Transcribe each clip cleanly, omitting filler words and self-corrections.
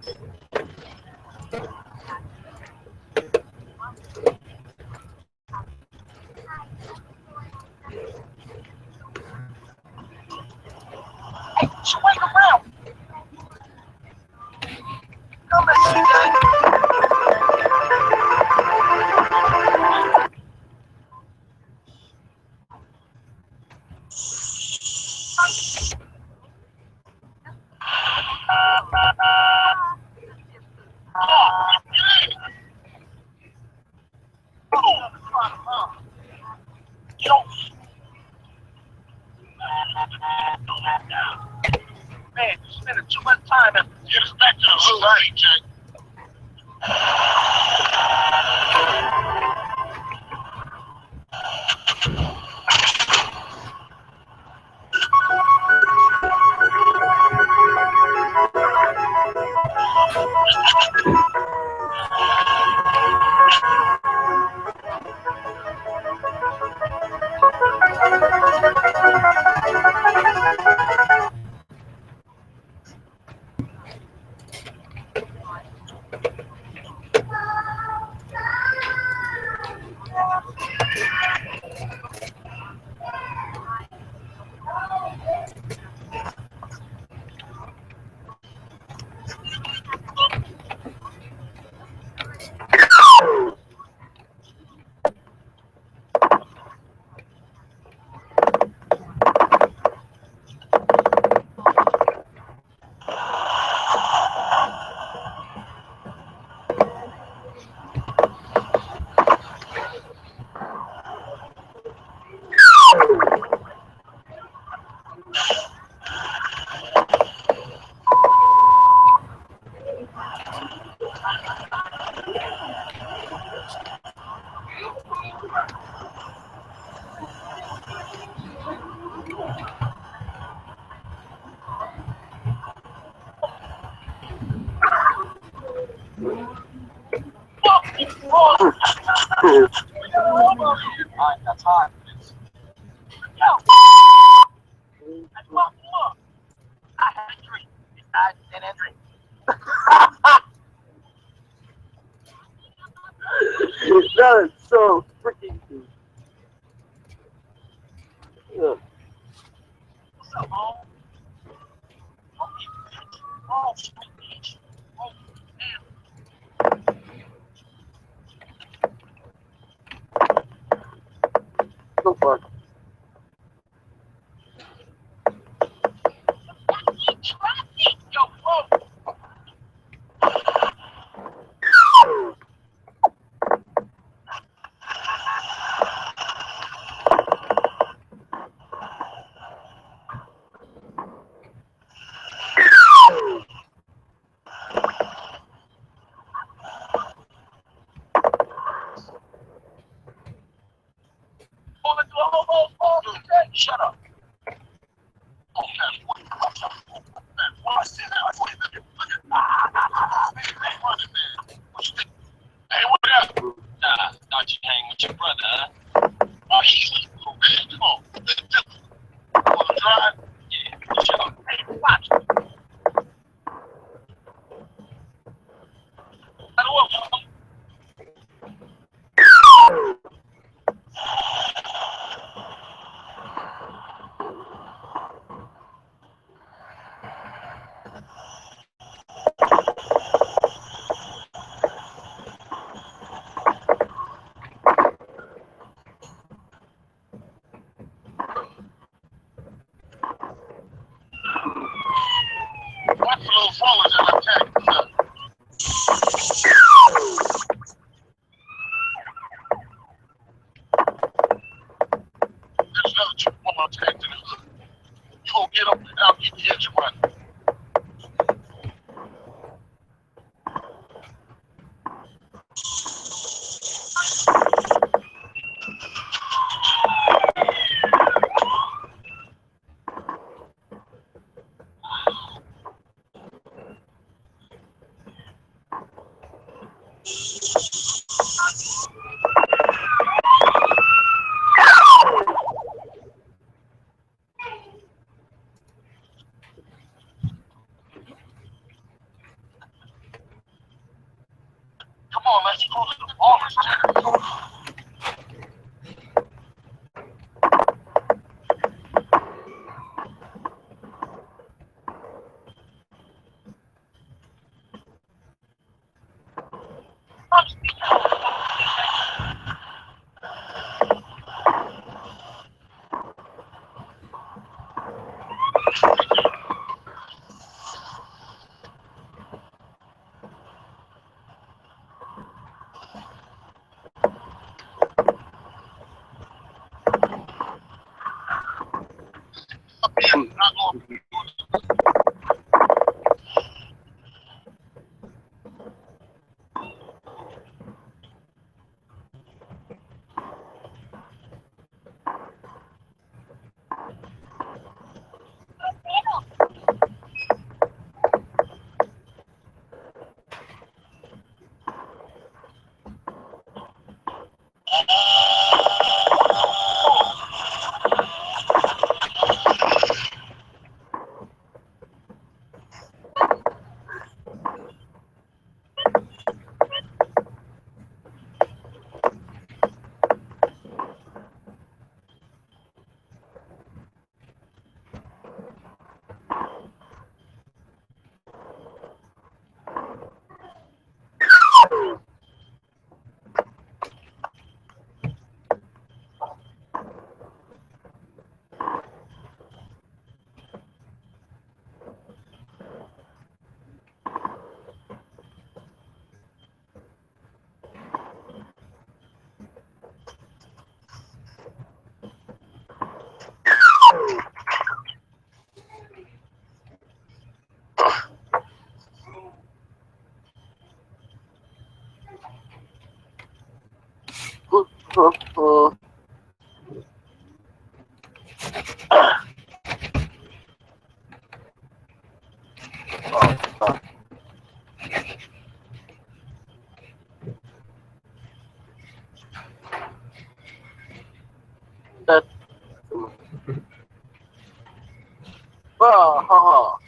Swing around. Come back, CJ. Man, you spending too much time at get us back to the blue light, Jake. Alright, that's hot. Yo! That's what look. I had a drink. I did a drink. That is so freaking cool. Yeah. What's up, home? Oh, sweet bitch. Oh, damn. So far. Yo, whoa. Shut up. Hey, what up? Nah, thought you hang with your brother, huh? Oh, he's cool, man. Come on. Want to drive? Yeah, shut up. Hey, watch. Watch for those rollers in the tank. Come on, let's go to the ball. That. Oh,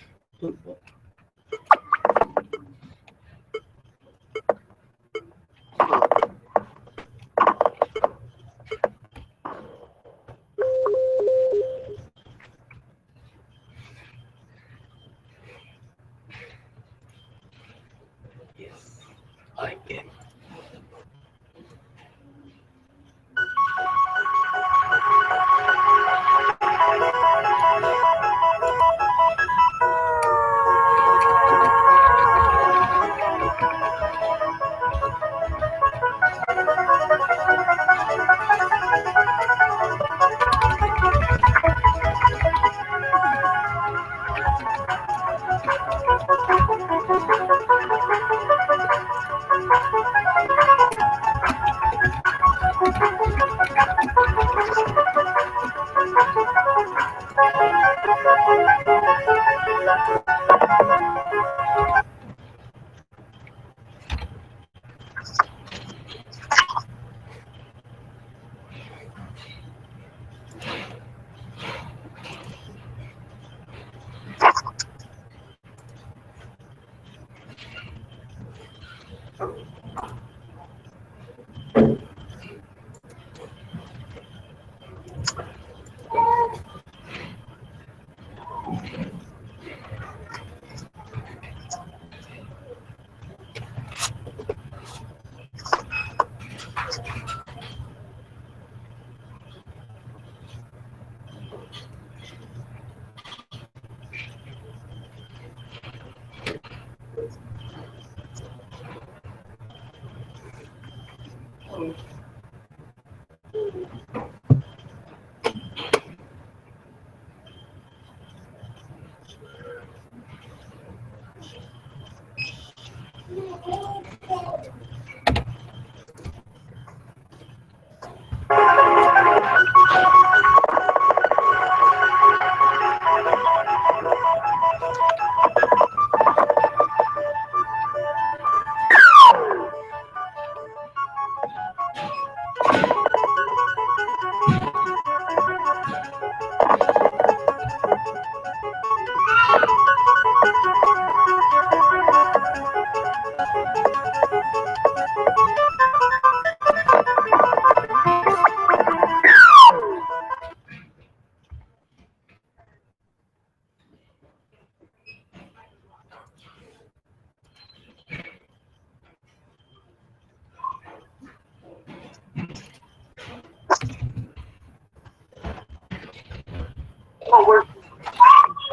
Yes, I can.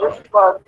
It's fun.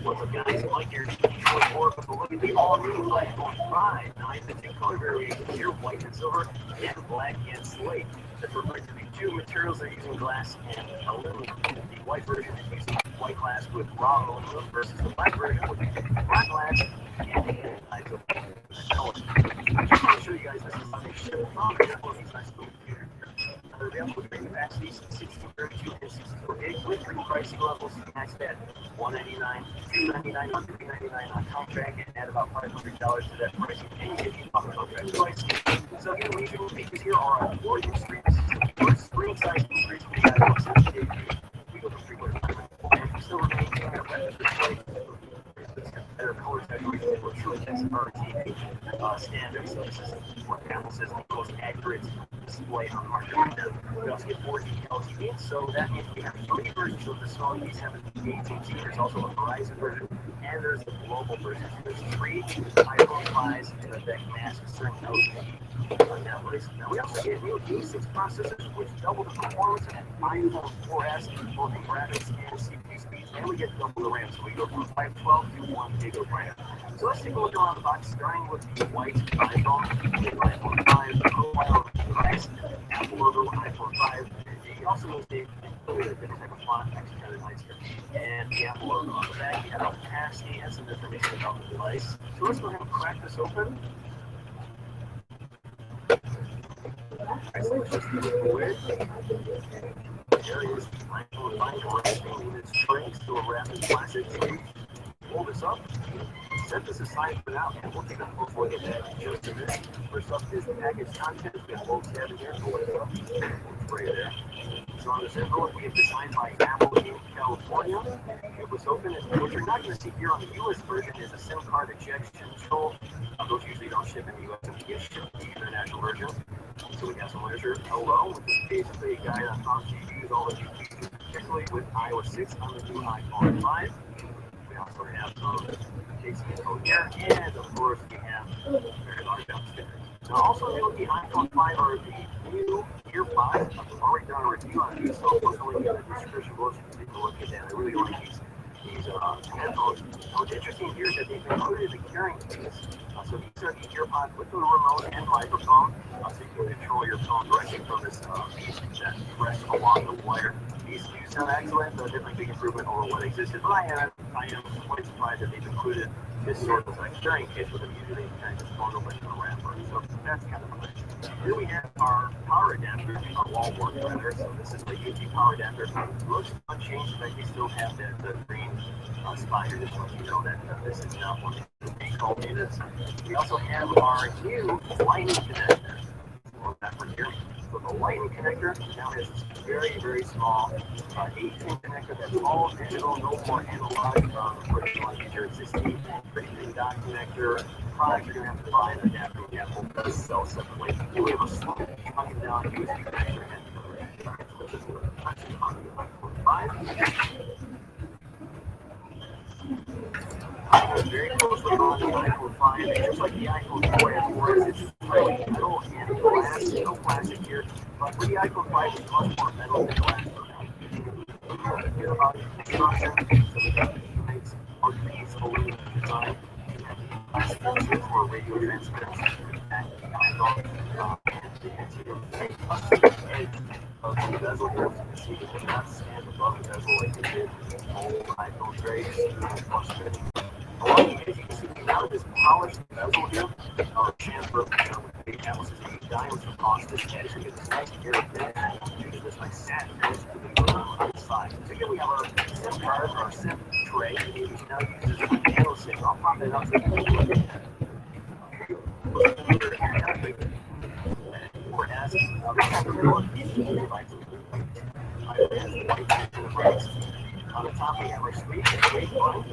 What's up, guys? Mike here. Look at the all-new 5.5. 9-inch color variations here, white and silver, and black and slate. That's referring to the two materials they're using, glass and aluminum. The white version is using white glass with raw aluminum versus the black version with black glass and anti-color. I'm just going to show you guys this is how they ship from the Japanese high school computer. They're available with capacities 1632 and 64 gig with three pricing levels maxed at $199, $299, $399 on contract, and add about $500 to that pricing, and you get the contract price. So again, we usually features here are on 4-inch screen size increase. We got about 70 we go from 3.5 to still remaining our display. Better color saturation for truly XRT standards. So this is what Apple says the most accurate display on market right now. We also get 4G LTE, so that means we have 3 versions of the song. These have the AT&T. There's also a Verizon version, and there's the global version. There's 3 iPhone 5s that can mask certain LTE networks. Now we also get new A6 processors which double the performance and iPhone 4S, both the graphics and CPU speeds, and we get double the RAM. So we go from 512 to 1 gig of RAM. So let's take a look around the box, starting with the white iPhone, the iPhone 5, the profile device, Apple logo, iPhone 5. It also knows the different type of font, actually kind of nice here. Apple logo on the back. You have a passkey and some information about the device. So let's go ahead and crack this open. Alright, so let's just move away. There it is. iPhone 5 in its tray, still wrapped in plastic. Pull this up. Set this aside for now, and we'll take a close look at that in just a minute. First up is the package contents. We have both tabs in here. Pull it up. Spray there. So on this envelope, we have designed by Apple in California. It was open. What you're not going to see here on the U.S. version is a SIM card ejection tool. Those usually don't ship in the U.S. and get shipped in the international version. So we have some literature. Hello, which is basically a guide on how to use all of these features, particularly with iOS 6 on the new iPhone 5. We also have some JC code here, and of course we have very large downstairs. Now also new with the iPhone 5 are the new earpods. I've already done a review on these, so I'll link in the description below so you can take a look at that. I really like these headphones. What's interesting here is that they've included the carrying case. So these are the earpods with the remote and microphone, so you can control your phone directly from this piece that rests along the wire. These do sound excellent, definitely big improvement over what existed, but I am quite surprised that they've included this sort of carrying case with them. Usually you kind of just phone open a wrapper, so that's kind of nice. Here we have our power adapter, our wall work rather. So this is the USB power adapter. It looks unchanged, but we still have the green spot here, just to let you know that this is not one of the default units. We also have our new lightning connector. So the lightning connector now has this very, very small 8-pin connector that's all digital, no more analog for your existing pretty big dot connector. Product you're going to have to buy an adapter with Apple does sell separately. Here we have a slow coming down USB connector and this is iPhone 5. Very closely on the iPhone 5, and just like the iPhone 4 has more, it's really metal and glass, no plastic here. But for the iPhone 5, it's much more metal than glass. Here about construction, so we got the nice piece of aluminum design. Plastic features for radio transmitters, and the iPhone, the edge of the bezel here. You can see it does not stand above the bezel like it did in the old iPhone trays. Along the edge, you can see now this polished bezel here, or chamfer, with big panels, is the diameter across this edge. So you get this nice air finish, you get this nice satin finish to the on the side. So here we have our SIM card, our SIM tray, which now uses a nano SIM. I'll pop that up so you can look at that. Or as on the top, we have our sweet button.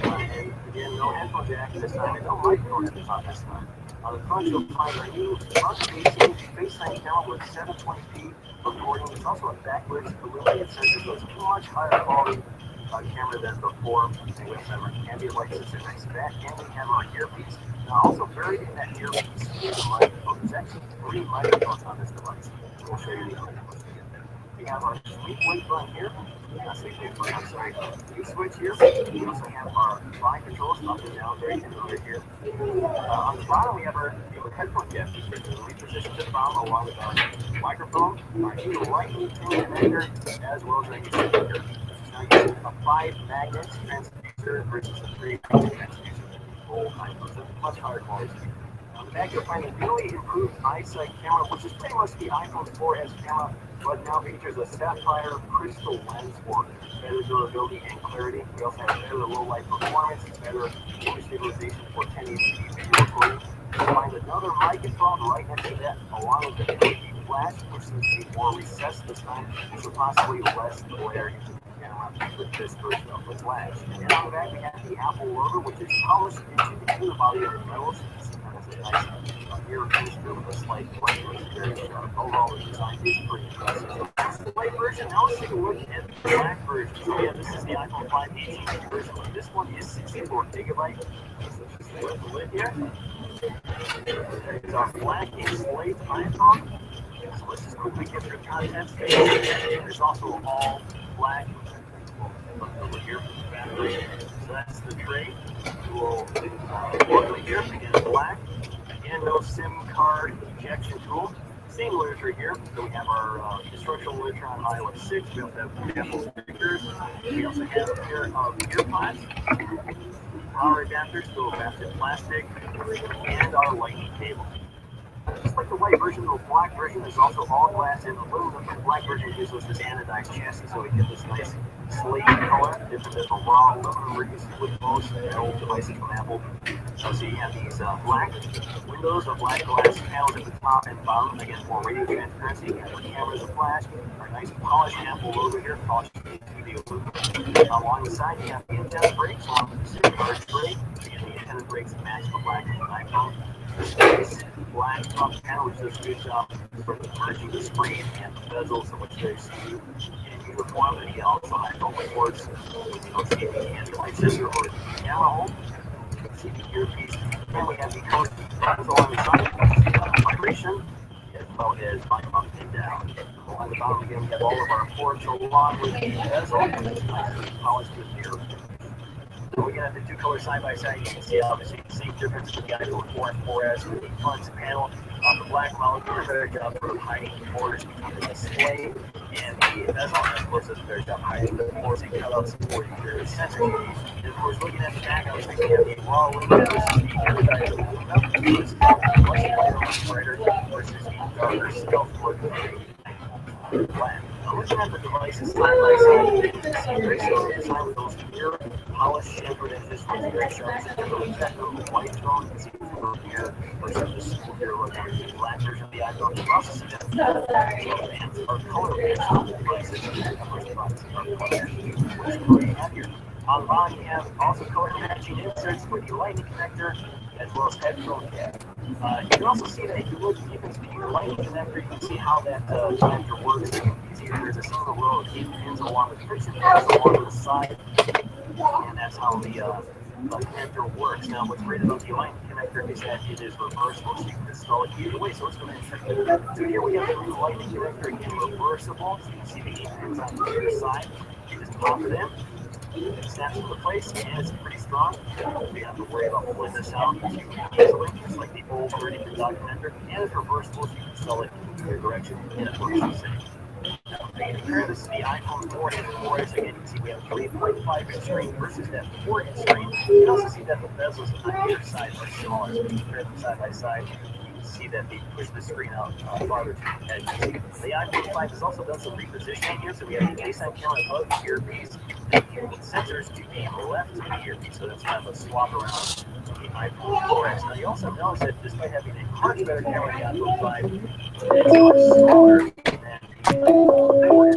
And again, no headphone jack this time, and no microphone at the top this time. On the front, you'll find our new front-facing FaceTime camera with 720p recording. It's also a backwards illuminated sensor, so it's a much higher quality camera than before. And we also have our ambient light sensor next to that, and we have our earpiece. Now, also buried in that earpiece is a microphone. There's actually 3 microphones on this device. We'll show you the other ones we get there. We have our sleep wake button here. New switch here. We also have our volume controls up and down, very familiar here. On the bottom, we have our headphone jack. We positioned the bottom along with our microphone, our new lightning connector, as well as our new speaker. Now using a 5 magnet transducer versus a 3 magnet transducer. Old iPhone, so much higher quality. On the back, you'll find a newly improved eyesight camera, which is pretty much the iPhone 4S camera, but now features a sapphire crystal lens for better durability and clarity. We also have better low-light performance, better image stabilization for 1080p video recording. You'll find another microphone right next to that, along with the LED flash, which seems to be more recessed this time, so possibly less glare using the camera with this version of the flash. And on the back, we have the Apple logo, which is polished into the inner body of the metal. Nice ear finish with a slight white, which is very sharp. Overall, the design is pretty impressive. So that's the white version. Now let's take a look at the black version. So yeah, this is the iPhone 5 18 version. This one is 64 gigabytes. So just lift the lid here. It's our black and slate iPhone. So let's just quickly get through the contents. There's also all black. Over here, battery. So that's the tray. We'll look here, again, black. Again, no SIM card ejection tool. Same literature here. So we have our instructional literature on iOS 6. We also have example speakers. We also have a pair of earpods, power adapters, so wrapped in plastic, and our lightning cable. Just like the white version, the black version is also all glass and aluminum. The black version uses this anodized chassis, so we get this nice slate color, different than the raw aluminum we're used to with most old devices from Apple. So you have these black windows or black glass panels at the top and bottom, again for radio transparency. You have our cameras and flash, our nice polished Apple logo here, polished studio logo. Along the side, you have the antenna brakes along with the 6-card tray. Again, the antenna brakes match the black of the iPhone. This black top panel, which does a good job sort of merging the screen and the bezel, so much very smooth and uniformity. Also, iPhone works with the LCD anti-light sensor or the camera hole. See the earpiece, and we have the color buttons along the side, vibration, as well as volume up and down. Along the bottom again, we have all of our ports along with the bezel, which is nicely polished with mirror. So we got the two colors side by side. You can see obviously the same difference with the iPhone 4 and 4S with the front panel. On the black model, does a better job of hiding the borders between the display and the bezel. And of course, does a better job hiding the ports and cutouts for your sensors. And of course, looking at the back, obviously we have the raw aluminum versus the anodized aluminum. It's much lighter, much brighter versus the darker stealth look black. Looking at the devices side by side, you can see very similar design with those mirror polished chamfered edges, which is very sharp. So you can check the white tone, you can see the mirror versus the smoother look on the black version of the iPhone. You can also see that bands are color bands on the devices, and that covers the box are color bands, which is what you have here. On the bottom, you have also color matching inserts for the lightning connector, as well as headphone jack. You can also see that if you look deep into the lightning connector, you can see how that connector works. You can see there's a single row of 8 pins along the friction pins along the side, and that's how the connector works. Now, what's great about the lightning connector is that it is reversible, so you can install it either way. So it's going to insert. So here we have the lightning connector again reversible. So you can see the 8 pins on the other side. You just pop it in. It snaps into place, and it's pretty strong. We have to worry about pulling this out. You can cancel it, just like the old 30-pin dot connector, and it's reversible, so you can sell it in either direction, and it works the same. Now, if you compare this to the iPhone 4 and 4S, again, you can see we have a 3.5-inch screen versus that 4-inch screen. You can also see that the bezels on either side are smaller, so when you compare them side by side, you can see that they push the screen out farther to the edge. The iPhone 5 has also done some repositioning here, so we have the FaceTime camera above the earpiece, and the sensors to the left of the earpiece, so that's kind of a swap around the iPhone 4S. Now, you also notice that despite having a much better camera in the iPhone 5, it's much smaller than the iPhone 4S.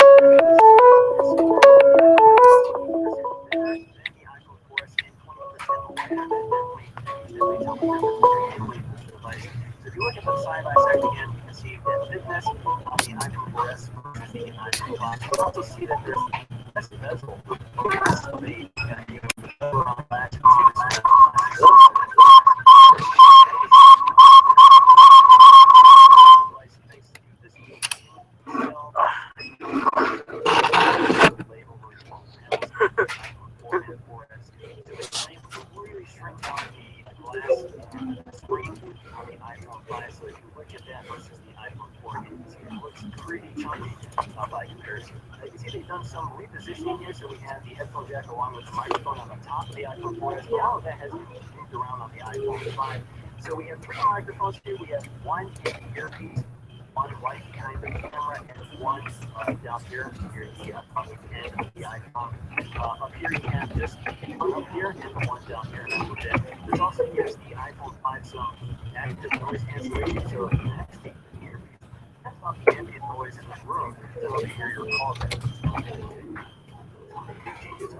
So if you look at them side by side again, you can see that thickness on the iPhone 4S versus the iPhone 5. You can also see that there's less bezel. So the cover on the back, you can see the really shrink down the glass screen on the iPhone 5. So if you look at that versus the iPhone 4, you can see it looks pretty chunky by comparison. You can see they've done some repositioning here. So we have the headphone jack along with the microphone on the top of the iPhone 4S. But all of that has been moved around on the iPhone 5. So we have 3 microphones here. We have one earpiece, one right behind the camera, and one down here near the public end of the iPhone. Up here you have just one up here and the one down here. There's also here's the iPhone 5 some active noise cancellation, so it connects the earpiece. That's not the ambient noise in the room to help you hear your calls.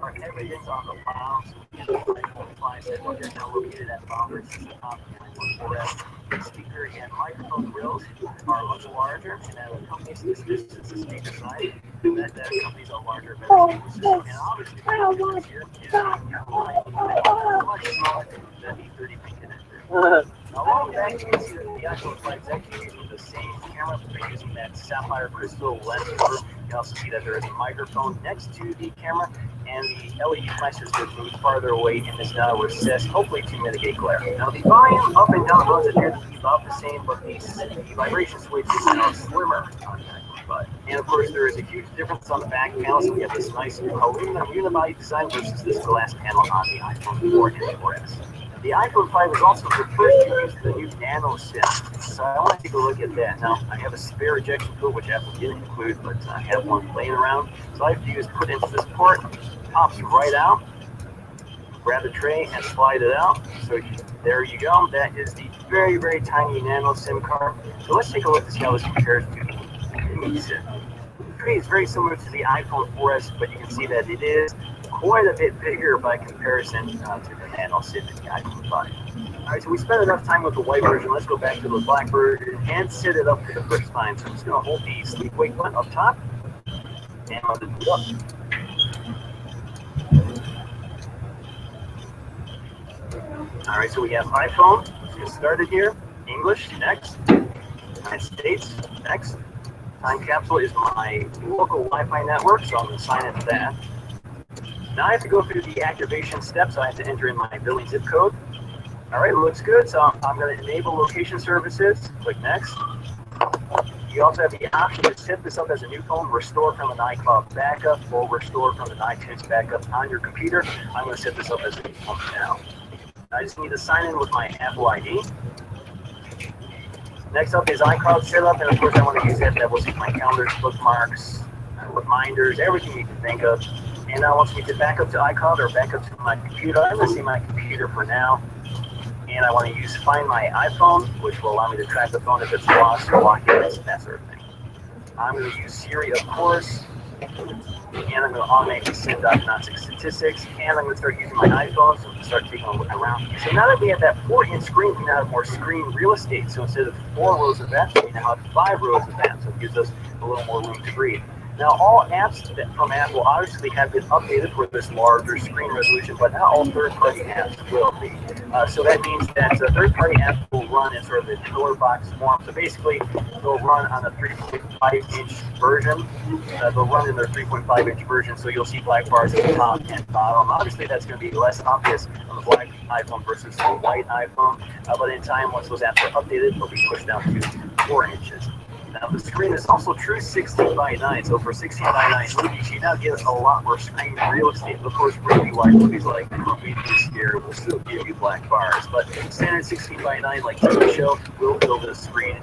Our everything's on the bottom, so we get the iPhone 5 set up. They're now located at the bottom versus the top of the iPhone 4S. The speaker and microphone grills are much larger, and that accompanies this distance to speaker side. That accompanies a larger, better speaker system. And obviously, the speakers here is much smaller than the 30-pin connector. Now, along the back, you can see that the iPhone 5 is actually using the same camera. They're using that sapphire crystal lens cover. You can also see that there is a microphone next to the camera, and the LED flashes would move farther away in this now recessed, hopefully to mitigate glare. Now the volume up and down modes appear to be about the same, but the vibration switch is now slimmer on the iPhone 5. And of course, there is a huge difference on the back panel, so we have this nice aluminum unibody design versus this glass panel on the iPhone 4 and 4S. The iPhone 5 is also the first to use the new nano SIM, so I want to take a look at that. Now, I have a spare ejection tool, which Apple didn't include, but I have one laying around. So all I have to do is put into this port, pops right out, grab the tray and slide it out. So there you go. That is the very, very tiny nano SIM card. So let's take a look to see how this compares to the mini SIM. It's very similar to the iPhone 4S, but you can see that it is quite a bit bigger by comparison to the nano SIM in the iPhone 5. Alright, so we spent enough time with the white version. Let's go back to the black version and set it up for the first time. So I'm just going to hold the sleep wake button up top and I'll do it up. Alright, so we have iPhone. Let's get started here. English, next. United States, next. Time capsule is my local Wi-Fi network, so I'm going to sign into that. Now I have to go through the activation steps. I have to enter in my billing zip code. All right, looks good. So I'm going to enable location services. Click next. You also have the option to set this up as a new phone, restore from an iCloud backup, or restore from an iTunes backup on your computer. I'm going to set this up as a new phone now. I just need to sign in with my Apple ID. Next up is iCloud setup, and of course I want to use that. That will see my calendars, bookmarks, reminders, everything you can think of. And now once we get back up to iCloud or back up to my computer, I'm going to see my computer for now. And I want to use Find My iPhone, which will allow me to track the phone if it's lost or locked in, that sort of thing. I'm going to use Siri, of course. And I'm going to automate the SIM diagnostic statistics. And I'm going to start using my iPhone, so I'm going to start taking a look around. So now that we have that 4-inch screen, we now have more screen real estate. So instead of 4 rows of that, we now have 5 rows of that. So it gives us a little more room to breathe. Now, all apps from Apple obviously have been updated for this larger screen resolution, but not all third-party apps will be. So that means that third-party apps will run in sort of a pillar box form. So basically, they'll run on a 3.5-inch version. They'll run in their 3.5-inch version, so you'll see black bars at the top and bottom. Obviously, that's going to be less obvious on the black iPhone versus the white iPhone. But in time, once those apps are updated, they'll be pushed down to 4 inches. Now the screen is also true 16 by 9, so for 16 by 9 movies, you now get a lot more screen real estate. Of course, review-wise, movies like Movie This Year will still give you black bars, but standard 16 by 9 like TV show will fill the screen.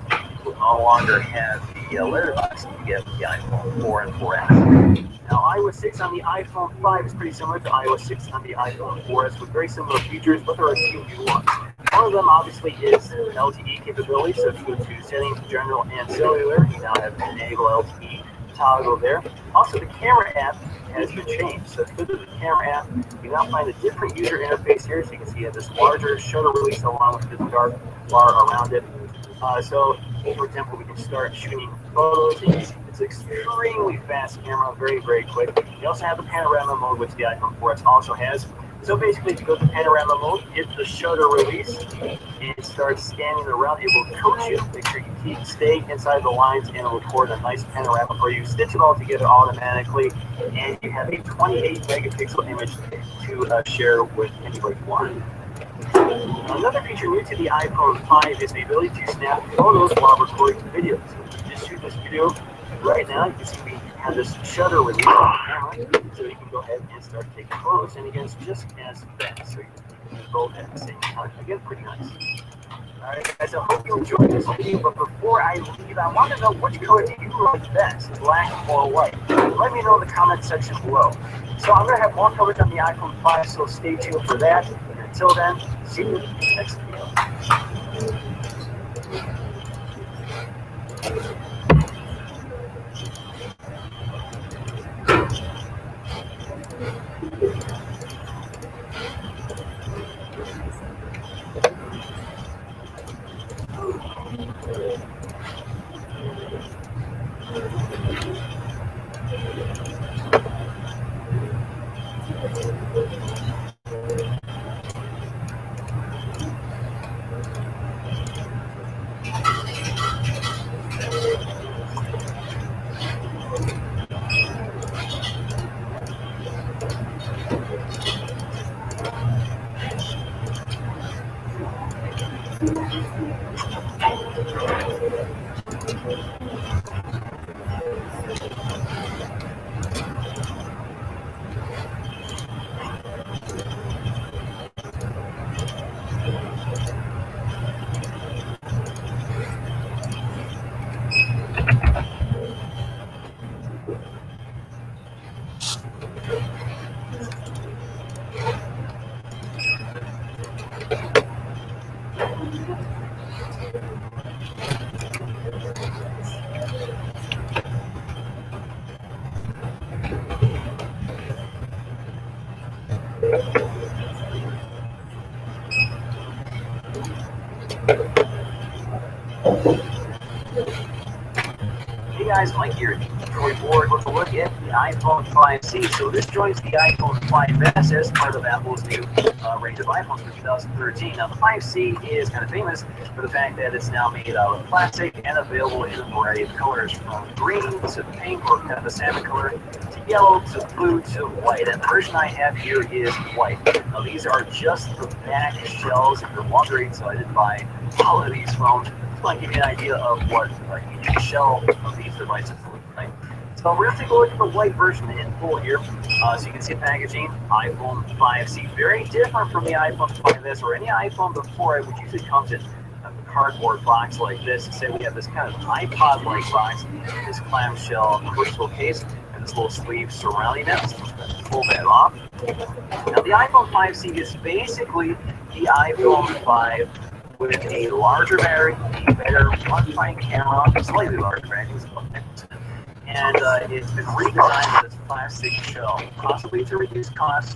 Will no longer have the letterbox that you get with the iPhone 4 and 4S. Now, iOS 6 on the iPhone 5 is pretty similar to iOS 6 on the iPhone 4S with very similar features, but there are a few new ones. One of them obviously is LTE capability, so if you go to Settings, General, and Cellular, you now have an Enable LTE toggle there. Also, the camera app has been changed. So if you go to the camera app, you now find a different user interface here, so you can see you have this larger shutter release along with this dark bar around it. So, for example, we can start shooting photos. It's extremely fast camera, very, very quick. You also have the panorama mode, which the iPhone 4S also has. So basically, if you go to panorama mode, hit the shutter release, and start scanning around. It will coach you. Make sure you stay inside the lines, and it'll record a nice panorama for you. Stitch it all together automatically, and you have a 28 megapixel image to share with anybody you want. Another feature new to the iPhone 5 is the ability to snap photos while recording videos. So just shoot this video right now. You can see we have this shutter release on the camera, so you can go ahead and start taking photos. And again, it's just as fast. So you can do both at the same time. Again, pretty nice. Alright guys, I hope you enjoyed this video, but before I leave, I want to know which color do you like best, black or white? Let me know in the comment section below. So I'm going to have more coverage on the iPhone 5, so stay tuned for that. And until then, see you in the next video. Hey guys, Mike here. Going forward with a look at the iPhone 5C. So this joins the iPhone 5S as part of Apple's new range of iPhones for 2013. Now the 5C is kind of famous for the fact that it's now made out of plastic and available in a variety of colors, from green to pink or kind of a salmon color, to yellow to blue to white. And the version I have here is white. Now these are just the back shells. If you're wondering, so I didn't buy all of these from. Might give you an idea of what each shell of these devices look like. So we're going to take a look at the white version in full here. So you can see the packaging, iPhone 5C, very different from the iPhone 5S or any iPhone before it, which usually comes in a cardboard box like this. Say we have this kind of iPod-like box, this clamshell crystal case, and this little sleeve surrounding it. So I'm going to pull that off. Now the iPhone 5C is basically the iPhone 5 with a larger battery, a better one-fine camera, slightly larger battery, and it's been redesigned with this plastic shell, possibly to reduce costs.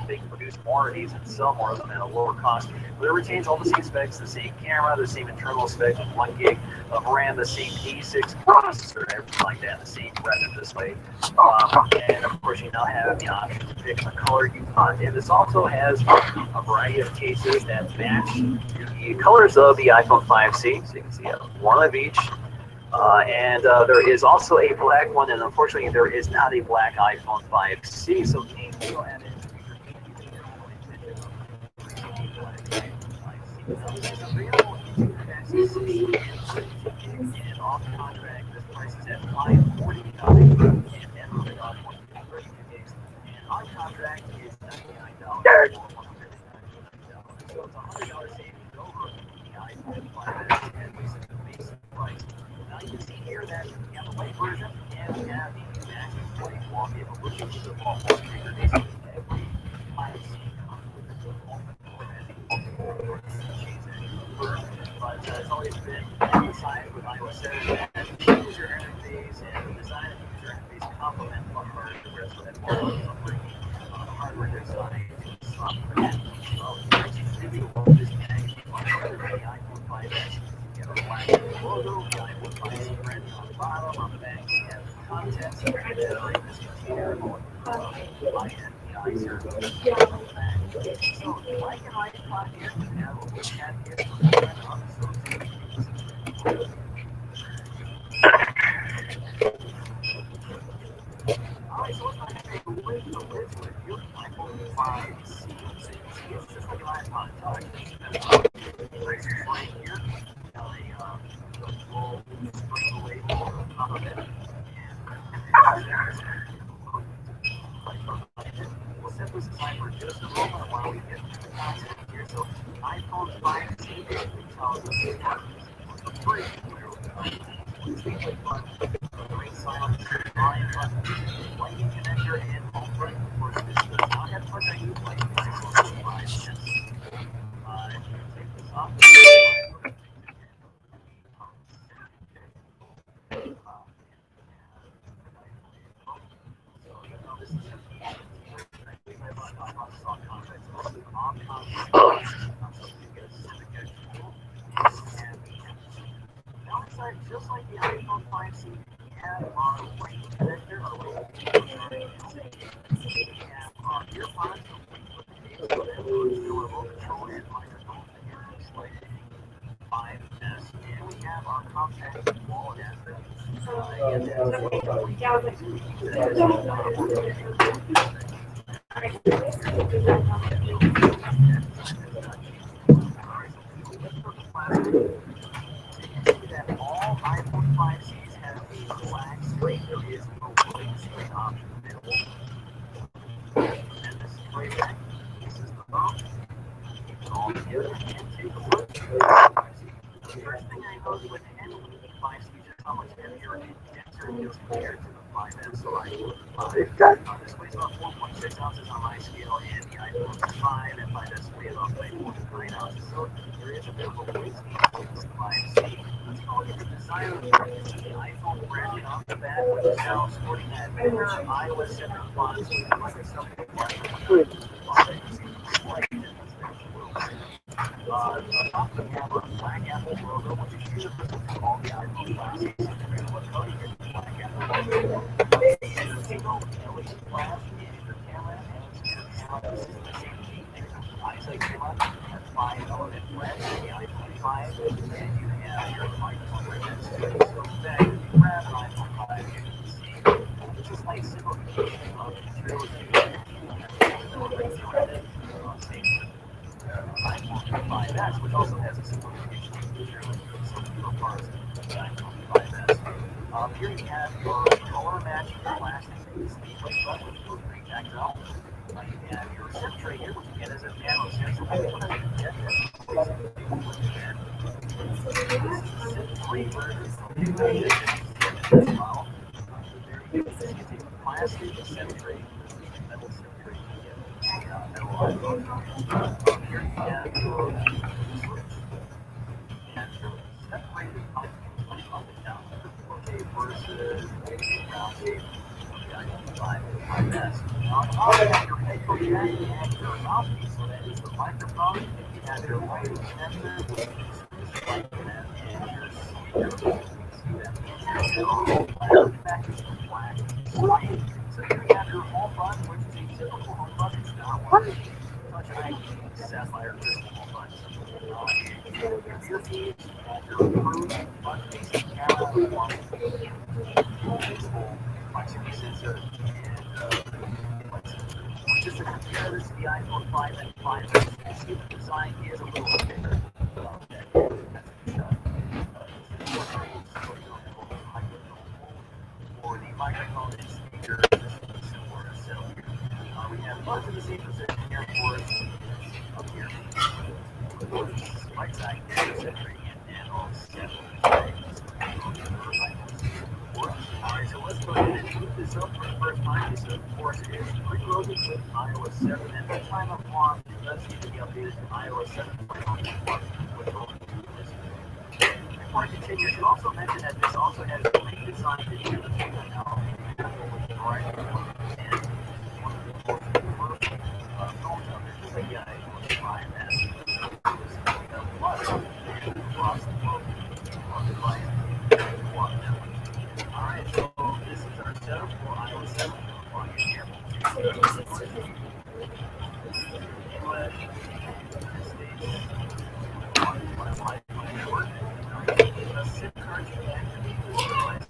They can produce more of these and sell more of them at a lower cost. But it retains all the same specs, the same camera, the same internal specs with 1 gig of RAM, the same A6 processor, everything like that, the same Retina display. And of course, you now have the option to pick the color you want. And this also has a variety of cases that match the colors of the iPhone 5C. So you can see one of each. And there is also a black one, and unfortunately there is not a black iPhone 5C, so you can go ahead and and off contract, this price is at $549, and on contract is $99 or $199. So it's $100 savings over the iPhone 5S, and at least at the basic price. Now you can see here that we have the white version and we have the matching white wallpaper, which is the wallpaper. Basically, every 5C comes with a wallpaper as a change that. But it's always been emphasized with iOS 7 that the user interface and the design of the user interface complement the hardware, so that all of the hardware design is software. Well, it's really well this packaging on the iPhone 5S. You have a black logo, the iPhone 5C brand on the bottom, on the back you have the contents that are in this container, by NPI service on the back. So, like an iPod here, you have a little cat here, Alright, so let's take a look at the list with your iPhone 5C. So you can see it's just like an iPod Touch. Right here, got a full screen away on top of it. We'll set this aside for just a moment while we get to the content here. So iPhone 5C basically tells us what the free great silence, volume button, lightning connector, and home button. Of course, this does not have touch ID, like 5 cents. Take this off. Just like the iPhone 5C, we have our lightning connector, our we have our earpods, remote control and microphone, just like the 5S, and we have our compact wallet aspect. together and take a look at the 5C. The first thing I noticed when handling the 5C is how much heavier and denser it is compared to the 5S or iPhone 5. This weighs about 4.6 ounces on my scale, and the iPhone 5 and 5S weigh about 5.9 ounces. So there is a bit of a weight gain with the 5C. Let's go look at the design of the phone. You see the iPhone branding off the back, which is now sporting that iOS 7 font with Microsoft. Top of the camera, black Apple logo, which is universal to all the iPhone 5s. What color is the black Apple logo? A single LED flash in your camera, and your camera is the same thing. iSight camera has 5 element flash in the iPhone 5, and you have your microphone right next to it. So in fact, if you grab an iPhone 5, you can see it's just like simplification of materials. iPhone 5S, which also has a simplification of materials for some fewer parts of the iPhone 5S. Here you have your color matching plastic display button, which goes pretty tactile. You have your SIM tray here, which again is a nano SIM, so maybe one of you get that. This is the SIM-free version of the model. There you can see it's a plastic SIM tray, metal SIM tray. Metal iPhone. Here you have your switch and your separated up and down. Okay, versus round shape of the iPhone 5 and 5S. On top you have your headphone jack and your mouthpiece, so that is the microphone. You have your lighting sensor, which is like that, and your speaker. The back is black screen. So here you have your home button, which is a typical home button. It's not one of the Touch ID sapphire crystal home buttons. Your earpiece, your cruise button-facing camera, proximity sensor, and just to compare this to the iPhone 5 and 5S, you can see the design is a little bit bigger. For the microphone and speaker, this is similar setup here. We have buds in the same position here for us up here. Right side here, centering and on 7. Alright, so let's go ahead and boot this up for the first time. This, of course, is preloaded with iOS 7, and the time of launch does need to be updated to iOS 7.1. Before I continue, I should also mention that this also has a redesigned edition of the now. Alright, and one of the most phones out there, just like the iPhone 5S. Across the globe on the device. Alright, so this is our setup for iOS 7. On your camera. SIM card can activate your device.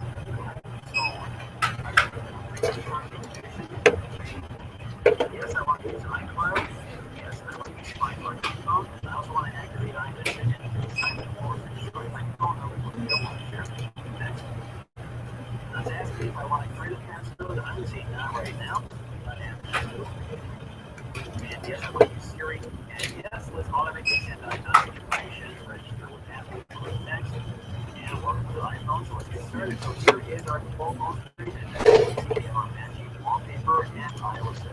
Yes, I want to use iCloud. Yes, I want to use my phone. I also want to activate iMessage and sign in for my phone number with the one to share. Next. Let's ask me if I want to create a passcode. I'm saying not right now. And yes, I want to use Siri. And yes, let's automatically send out information. Register with Apple. Next. And welcome to the iPhone. So let's get started. So here is our default phone screen. And then we have our matching wallpaper and iOS 7.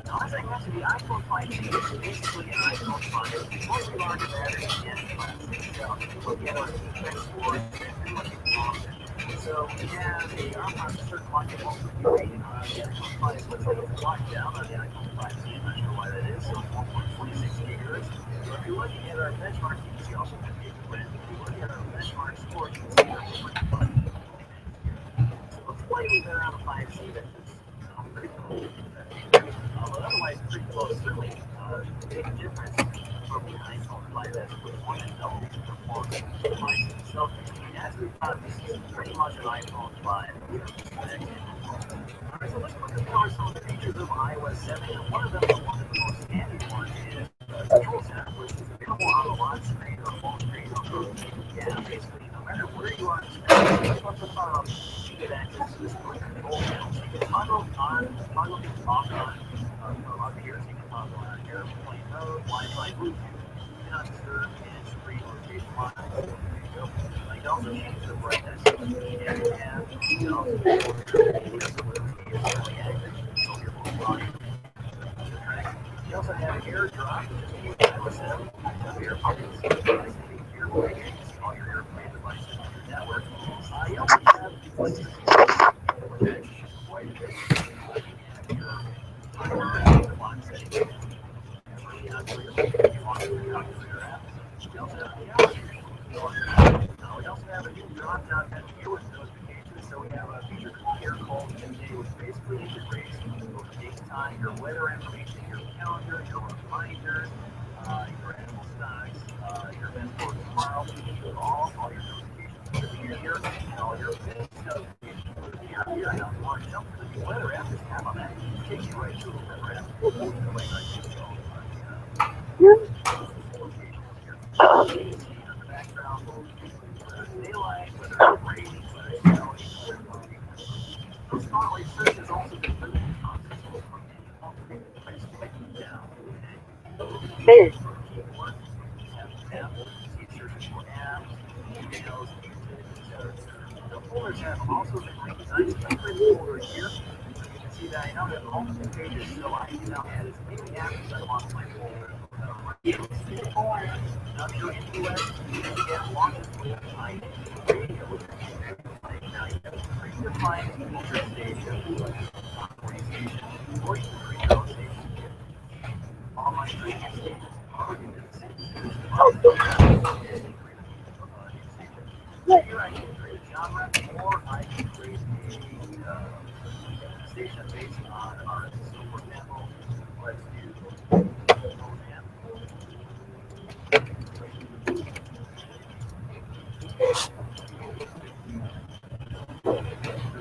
Now, as I mentioned, the iPhone 5G is basically an iPhone 5. Before we launch that, again, look at our specs for and look at so we have a certain lockable rating on the iPhone 5. So let's say it's locked down on the iPhone 5G. I'm not sure why that is. So 1.26 gigahertz. So if you're looking at our benchmark, you can see also the gigahertz. If you look at our benchmark score, you can see our different buttons. So it's slightly better on the 5G than this. Pretty cool. But otherwise, pretty close. Certainly, big difference from the iPhone 5S with one and double the performance device. So, as we found, this is pretty much an iPhone 5. Alright, so let's look at some of the features of iOS 7. And one of them, one of the most standard ones, is the Control Center, which is available on the lock screen or phone screen. Yeah, basically, no matter where you are on the screen, let's look at you get access to this quick control panel. So you can toggle on, toggle things off on up here, so you can toggle on airplane mode, Wi-Fi, Bluetooth. not serve as free rotation lines. There you go. You can also change the brightness and you can also you also have airdrop, which is a wireless set of air pockets. All your airplane devices on your network. You also have quite a bit of clock setting. You calculator app. We also have a calendar. We also have a new drop-down menu here with notifications. So we have a feature here called Midday, which basically integrates your date time, your weather information, your calendar, your reminders, your animal stocks, your events for tomorrow, all your notifications here, and all your events. So here, now, if you want to jump to the new weather app, just tap on that. It takes you right to the weather app. Daylight, whether it's raining, whether it's snowing, the spotlight search has also been limited down. Hey, The folders have also been redesigned. So the first folder here, you can see that I now have multiple pages, so I can now add as many apps as I want to my folder. Now, if you're in the US, you can get launches with my radio. Now, you can create your client feature station, station, or you can create your own station. All my creative stations are in this. So here I can create a genre, or I can create a station based on artists. So, for example, let's do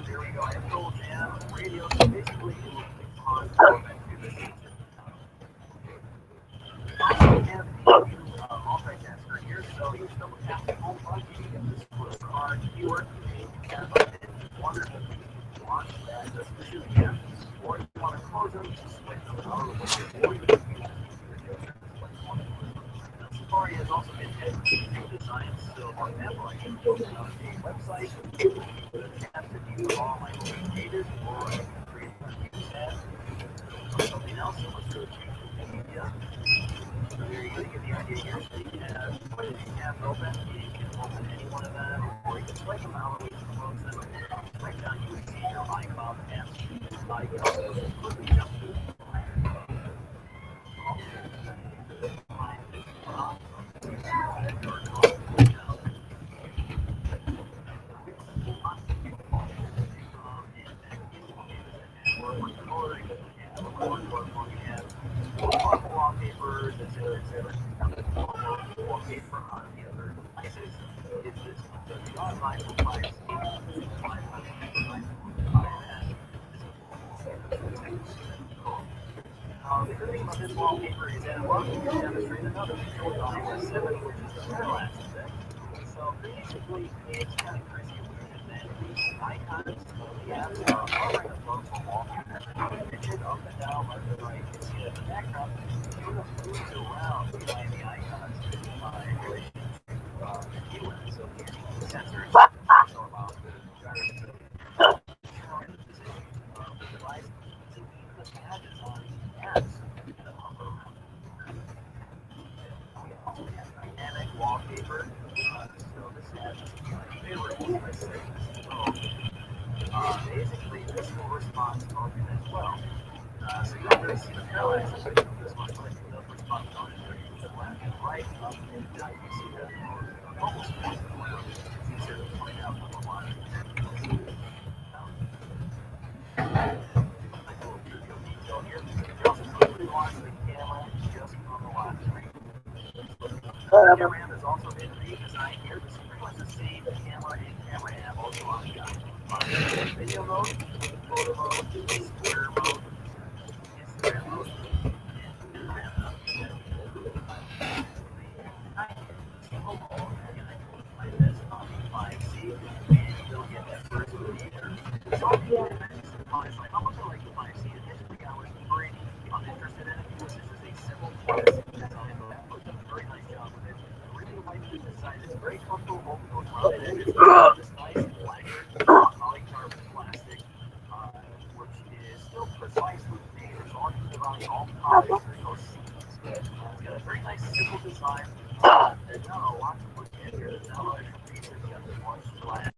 there we go. I have Gold Jam radio. So basically, it will on I have the multitasker here, so you just double tap the home button, you get this little card keyword, you tap on it, wonder if you launch that specific app, or if you want to close them, just switch them out of the Safari has also been new designs, so for example, I can go to a website, tab to view all my pages, or I can create a new tab, or something else, so let's go to media. So there you go, you get the idea here. So you can have one of these tabs open, you can open any one of them, or you can select them out, or you can close them. Right now you would see your iCloud apps. You can also quickly jump to wallpapers, etc. Wallpaper on the other devices. It's this the online suppliers. The good thing about this wallpaper is that allows you to demonstrate another feature with iOS 7, which is the parallax effect. So basically, it's kind of crazy that the icons of the apps are hovering above the wallpaper. Pitch up and down, left and right. You can see that in the background, it moves around behind the icons in relation to the viewer. So the sensors also allow the driver to determine the position of the device to leave the gadgets on the apps. Dynamic wallpaper. So this has favorable basically this will respond to motion as well. So you don't really see the parallax effect of this one, but it does respond to motion. So left and right, up and down, you see that almost it's easier to point out when we're watching. Detail here. You also quickly launch the camera just on the lock screen. The camera is also been redesigned here. This is pretty much the same camera and camera app also on the video mode, photo mode, square mode, Instagram mode, and my best on 5C, and you'll get that first feature. So it's like, how much I like the 5C? Initially, I was pretty uninterested in it because this is a simple design, but very nice job. very nice, simple design. There's not a lot to look at here. There's not a lot of features. You got the orange flag.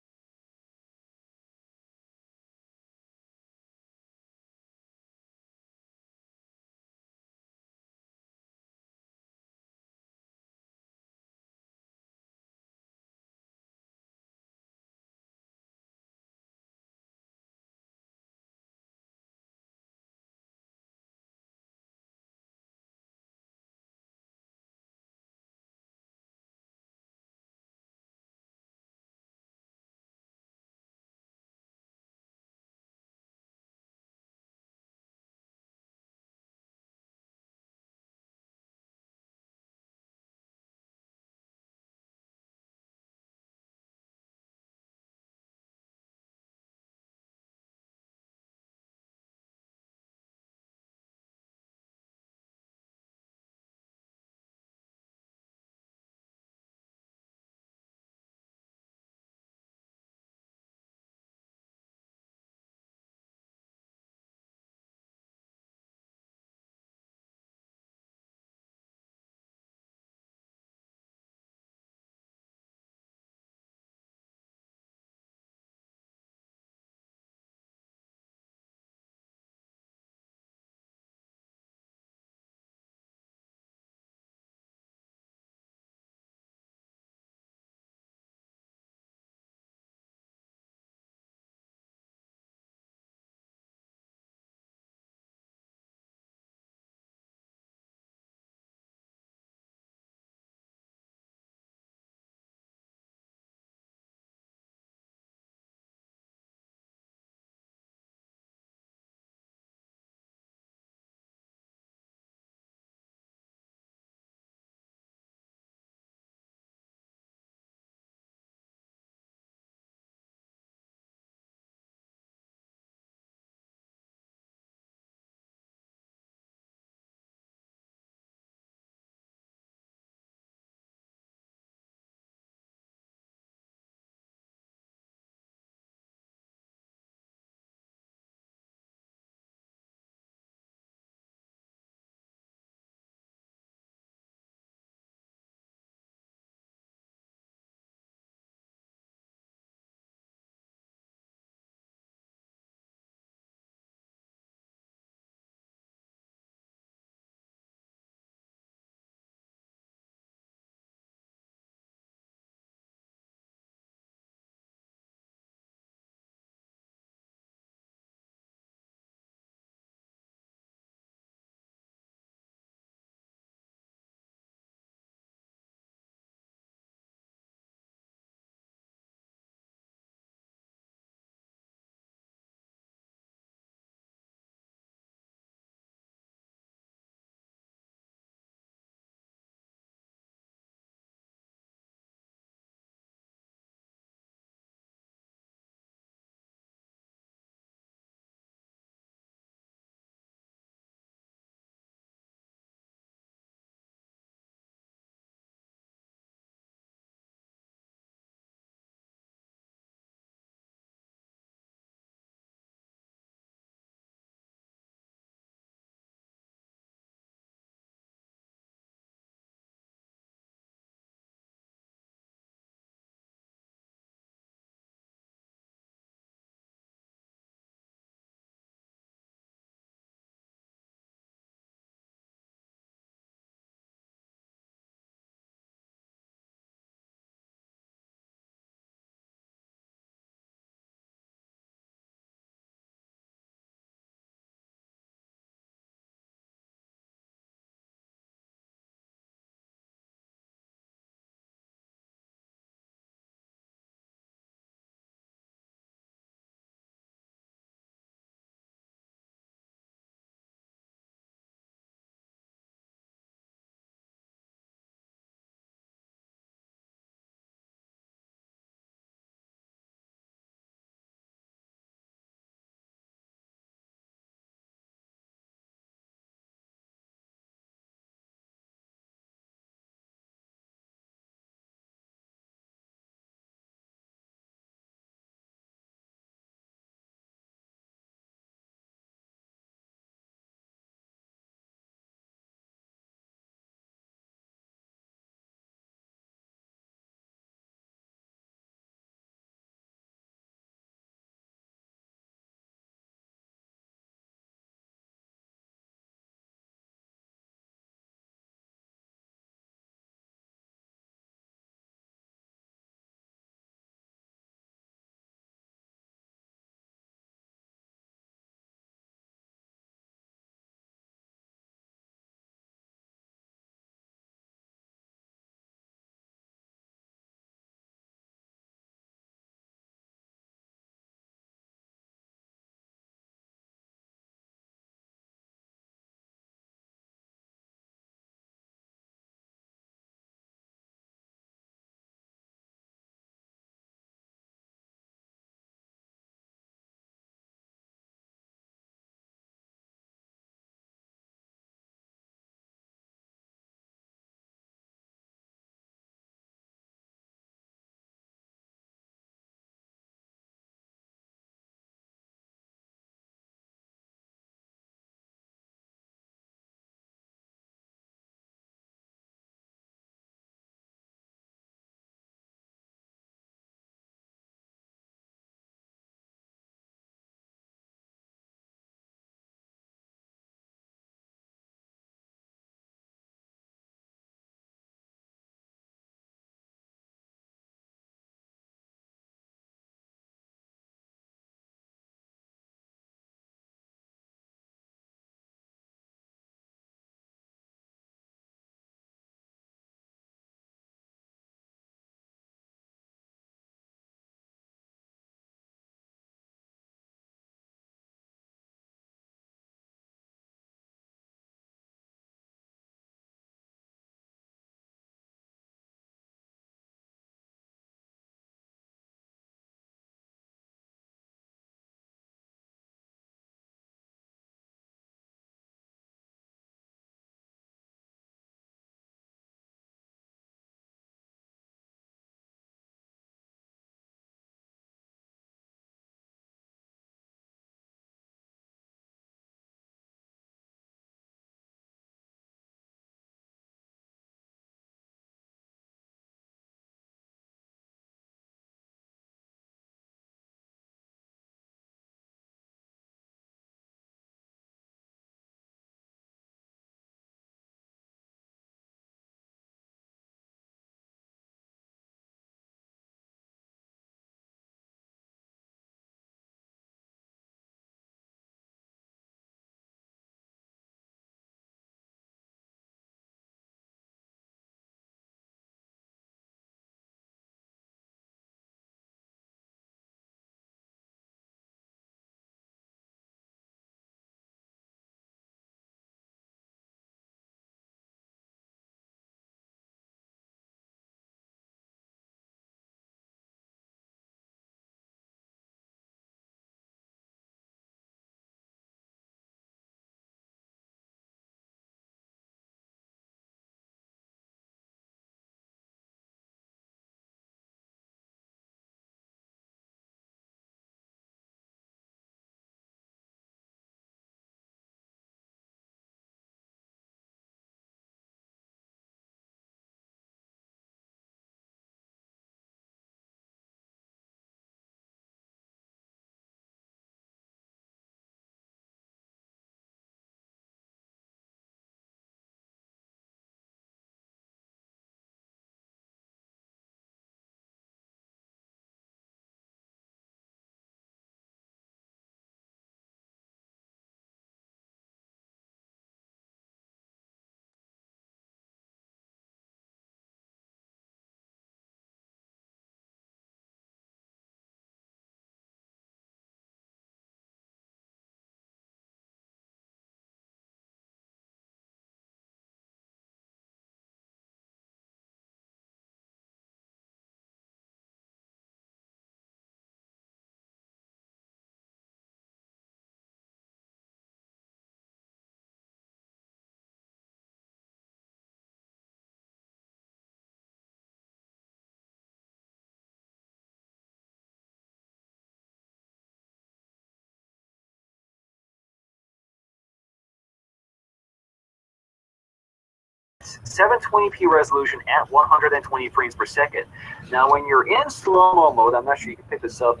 720p resolution at 120 frames per second. Now, when you're in slow-mo mode, I'm not sure you can pick this up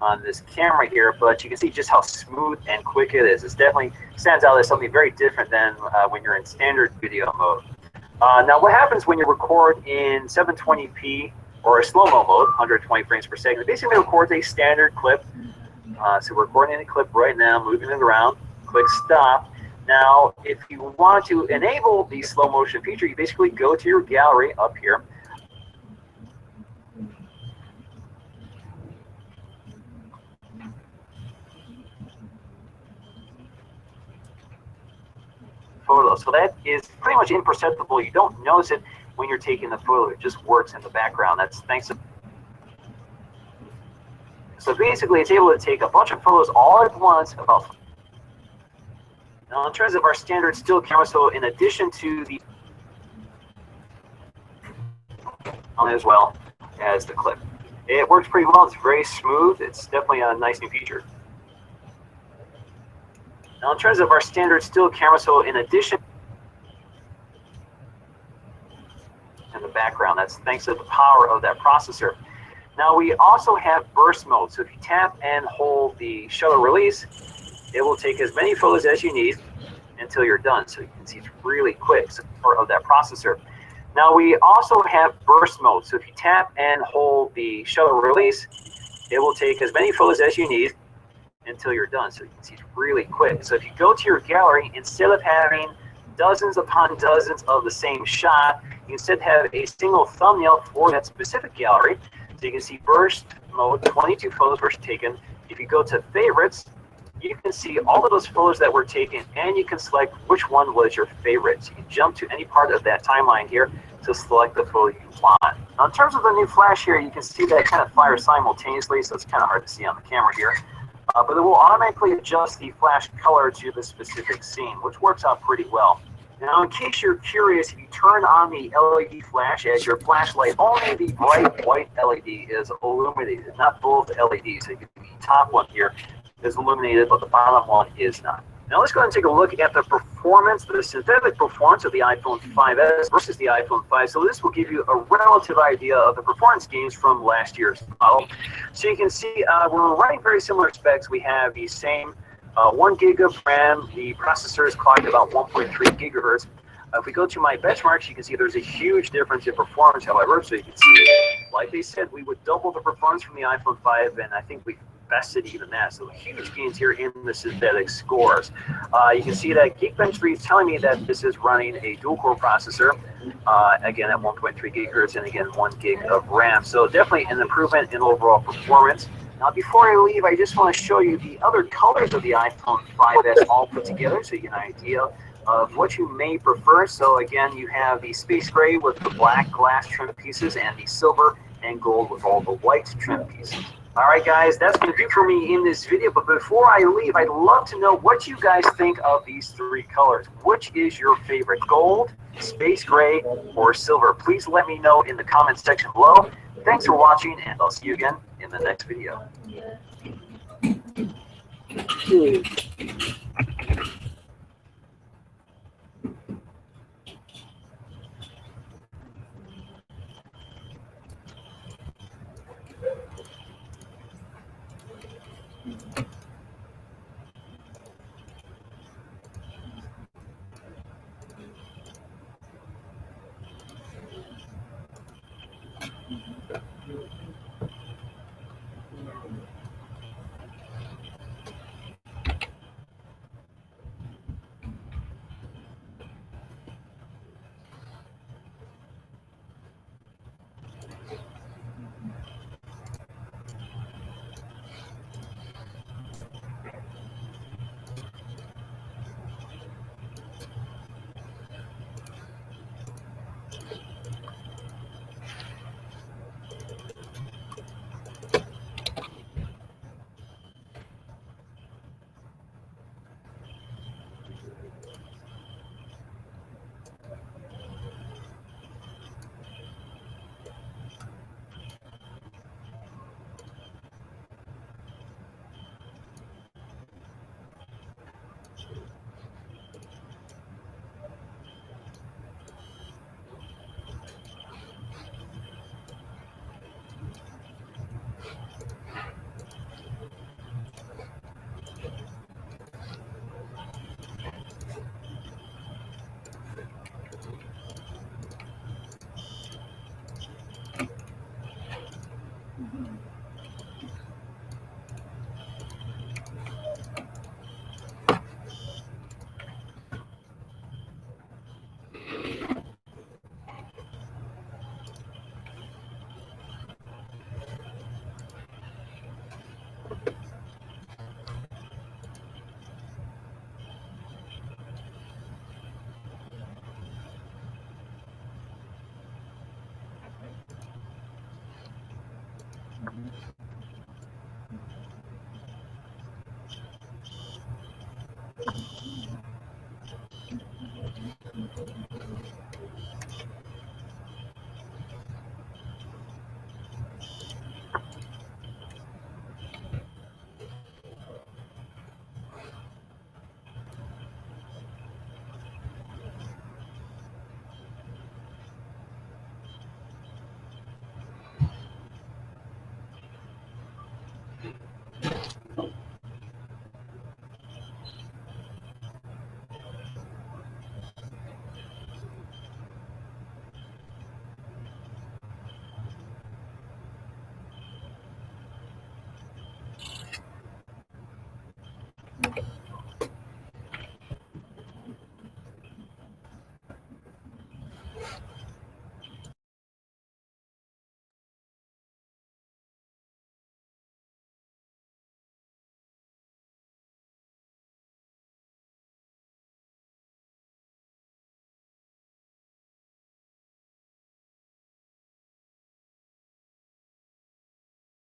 on this camera here, but you can see just how smooth and quick it is. It definitely stands out as something very different than when you're in standard video mode. Now, what happens when you record in 720p or a slow-mo mode, 120 frames per second? It basically records a standard clip. So we're recording a clip right now, moving it around. Click stop. Now, if you want to enable the slow motion feature, you basically go to your gallery up here. Photo. So that is pretty much imperceptible. You don't notice it when you're taking the photo. It just works in the background. That's thanks to. So basically, it's able to take a bunch of photos all at once. Now, in terms of our standard still camera, so in addition to the as well as the clip, it works pretty well. It's very smooth. It's definitely a nice new feature. Now, in terms of our standard still camera, so in addition in the background, that's thanks to the power of that processor. Now, we also have burst mode. So if you tap and hold the shutter release, it will take as many photos as you need until you're done. So you can see it's really quick of that processor. Now, we also have burst mode. So if you tap and hold the shutter release, it will take as many photos as you need until you're done. So you can see it's really quick. So if you go to your gallery, instead of having dozens upon dozens of the same shot, you instead have a single thumbnail for that specific gallery. So you can see burst mode, 22 photos were taken. If you go to favorites, you can see all of those photos that were taken, and you can select which one was your favorite. So you can jump to any part of that timeline here to select the photo you want. Now, in terms of the new flash here, you can see that it kind of fires simultaneously, so it's kind of hard to see on the camera here. But it will automatically adjust the flash color to the specific scene, which works out pretty well. Now, in case you're curious, if you turn on the LED flash as your flashlight, only the bright white LED is illuminated, not both LEDs. So the top one here is illuminated, but the bottom one is not. Now let's go ahead and take a look at the performance, the synthetic performance of the iPhone 5S versus the iPhone 5. So this will give you a relative idea of the performance gains from last year's model. So you can see we're running very similar specs. We have the same 1 gig of RAM. The processor is clocked about 1.3 gigahertz. If we go to my benchmarks, you can see there's a huge difference in performance, however. So you can see, like they said, we would double the performance from the iPhone 5, and I think we bested even that. So huge gains here in the synthetic scores. You can see that Geekbench 3 is telling me that this is running a dual-core processor, again at 1.3 gigahertz, and again 1 gig of RAM. So definitely an improvement in overall performance. Now, before I leave, I just want to show you the other colors of the iPhone 5S all put together so you get an idea of what you may prefer. So again, you have the space gray with the black glass trim pieces and the silver and gold with all the white trim pieces. All right, guys, that's going to do for me in this video. But before I leave, I'd love to know what you guys think of these three colors. Which is your favorite, gold, space gray, or silver? Please let me know in the comments section below. Thanks for watching, and I'll see you again in the next video. mountain.